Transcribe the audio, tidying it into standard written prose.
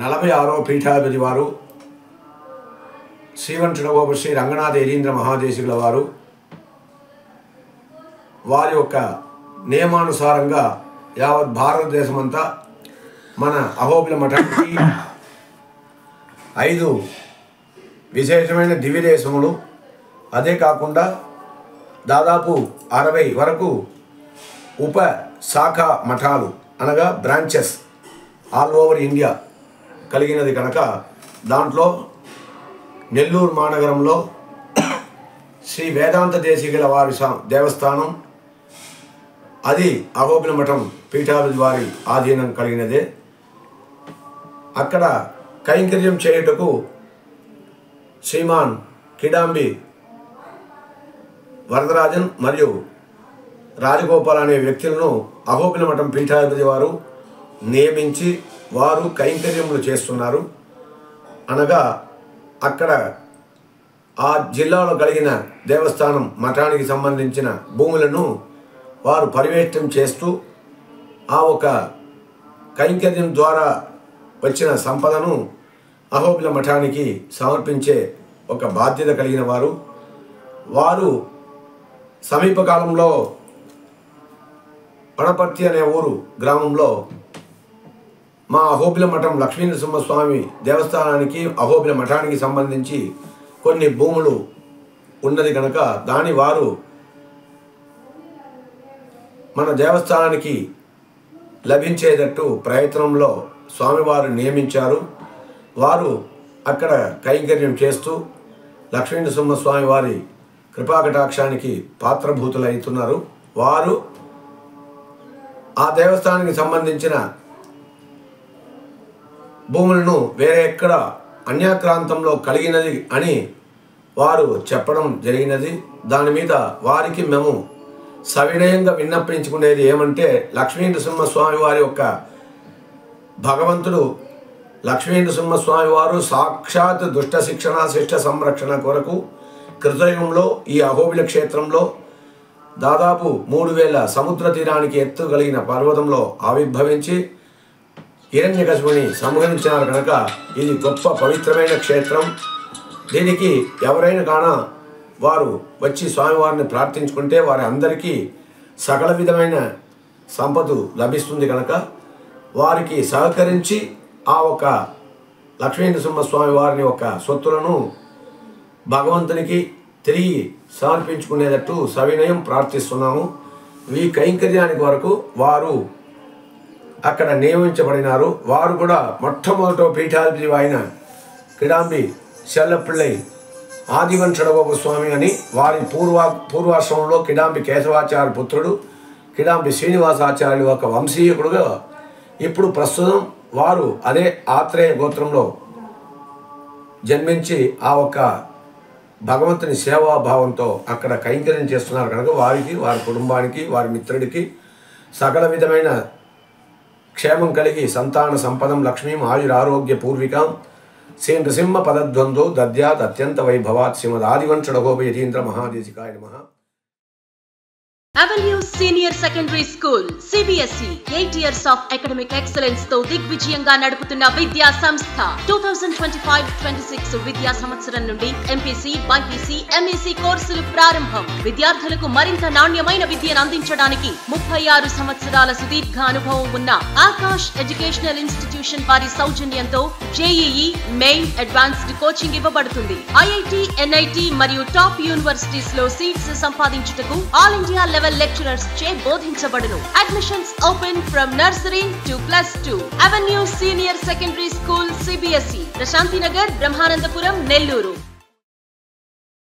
46వ పీఠాధిపతి వారు శ్రీవంచనగోప శ్రీ రంగనాథ యతీంద్ర మహాదేశికుల వారు వారి యొక్క నియమానుసారంగా యావత్ భారతదేశమంతా మన అహోబిల మఠానికి 5 విశేషమైన దివ్యదేశములు, అదే కాకుండా దాదాపు 60 వరకు ఉప శాఖ మఠాలు అనగా బ్రాంచెస్ ఆల్ ఓవర్ ఇండియా కలిగినది కనుక దాంట్లో నెల్లూరు మహానగరంలో శ్రీ వేదాంత దేశికుల వారి దేవస్థానం, అది అహోబిల మఠం పీఠాధిపతి వారి ఆధీనం కలిగినదే. అక్కడ కైంకర్యం చేయుటకు శ్రీమాన్ కిడాంబి వరదరాజన్ మరియు రాజగోపాల్ అనే వ్యక్తులను అహోబిల మఠం పీఠాధిపతి వారు నియమించి వారు కైంకర్యములు చేస్తున్నారు. అనగా అక్కడ ఆ జిల్లాలో కలిగిన దేవస్థానం మఠానికి సంబంధించిన భూములను వారు పర్యవేక్షణ చేస్తూ ఆ ఒక కైంకర్యం ద్వారా వచ్చిన సంపదను అహోబిల మఠానికి సమర్పించే ఒక బాధ్యత కలిగిన వారు సమీప కాలంలో పణపర్తి అనే ఊరు గ్రామంలో మా అహోబిల మఠం లక్ష్మీనరసింహస్వామి దేవస్థానానికి అహోబిల మఠానికి సంబంధించి కొన్ని భూములు ఉన్నది కనుక దాని వారు మన దేవస్థానానికి లభించేటట్టు ప్రయత్నంలో స్వామివారు నియమించారు. వారు అక్కడ కైంకర్యం చేస్తూ లక్ష్మీనరసింహస్వామి వారి కృపాకటాక్షానికి పాత్రభూతులవుతున్నారు. వారు ఆ దేవస్థానానికి సంబంధించిన భూములను వేరే ఎక్కడ అన్యాక్రాంతంలో కలిగినది అని వారు చెప్పడం జరిగినది. దాని మీద వారికి మేము సవినయంగా విన్నపించుకునేది ఏమంటే, లక్ష్మీనరసింహస్వామి వారి యొక్క భగవంతుడు లక్ష్మీనరసింహస్వామి వారు సాక్షాత్ దుష్ట శిక్షణ శిష్ట సంరక్షణ కొరకు కృతయుగంలో ఈ అహోబిల క్షేత్రంలో దాదాపు 3000 సముద్ర తీరానికి ఎత్తు కలిగిన పర్వతంలో ఆవిర్భవించి హిరణ్యకశిపుని సంహరించినారు కనుక ఇది గొప్ప పవిత్రమైన క్షేత్రం. దీనికి ఎవరైనా కానా వారు వచ్చి స్వామివారిని ప్రార్థించుకుంటే వారి అందరికీ సకల విధమైన సంపద లభిస్తుంది కనుక వారికి సహకరించి ఆ ఒక లక్ష్మీనరసింహస్వామి వారిని ఒక సొత్తులను భగవంతునికి తిరిగి సమర్పించుకునేటట్టు సవినయం ప్రార్థిస్తున్నాము. ఈ కైంకర్యానికి వరకు వారు అక్కడ నియమించబడినారు. వారు కూడా మొట్టమొదట పీఠాధిపతి అయిన కిడాంబి చెల్లపిళ్ళై ఆదివంశడగోప స్వామి అని వారి పూర్వాశ్రమంలో కిడాంబి కేశవాచార్య పుత్రుడు కిడాంబి శ్రీనివాసాచార్యులు ఒక వంశీయకుడుగా ఇప్పుడు ప్రస్తుతం వారు అదే ఆత్రేయ గోత్రంలో జన్మించి ఆ ఒక్క భగవంతుని సేవాభావంతో అక్కడ కైంకర్యం చేస్తున్నారు కనుక వారికి, వారి కుటుంబానికి, వారి మిత్రుడికి సకల విధమైన క్షేమం కలిగి సంతాన సంపదం లక్ష్మీం ఆయురారోగ్య పూర్వికాం శ్రీ నృసింహ పదద్వందో దద్యాత్ అత్యంత వైభవాత్ శ్రీమద్ ఆదివంశడగోప యతీంద్ర మహాదేశికాయ నమః. Avenue Senior Secondary School CBSE 8 years of academic excellence తో దిగ్విజయంగా నడుపుతున్న విద్యా సంస్థ 2025-26 విద్యా సంవత్సరం నుండి MPC, BPC, MEC కోర్సులు ప్రారంభం. విద్యార్థులకు మరింత నాణ్యమైన విద్యను అందించడానికి 36 సంవత్సరాల సుదీర్ఘ అనుభవం ఉన్న ఆకాష్ ఎడ్యుకేషనల్ ఇన్స్టిట్యూషన్ వారి సౌజన్యంతో JEE, మెయిన్, అడ్వాన్స్డ్ కోచింగ్ ఇవ్వబడుతుంది. IIT, NIT మరియు టాప్ యూనివర్సిటీస్ లో సీట్స్ సంపాదించుటకు ఆల్ ఇండియా లెవెల్ లెక్చరర్స్ చే బోధించబడును. Admissions open from nursery to +2. Avenue Senior Secondary School CBSE, Prashanti Nagar, Brahmanandapuram, Nellore.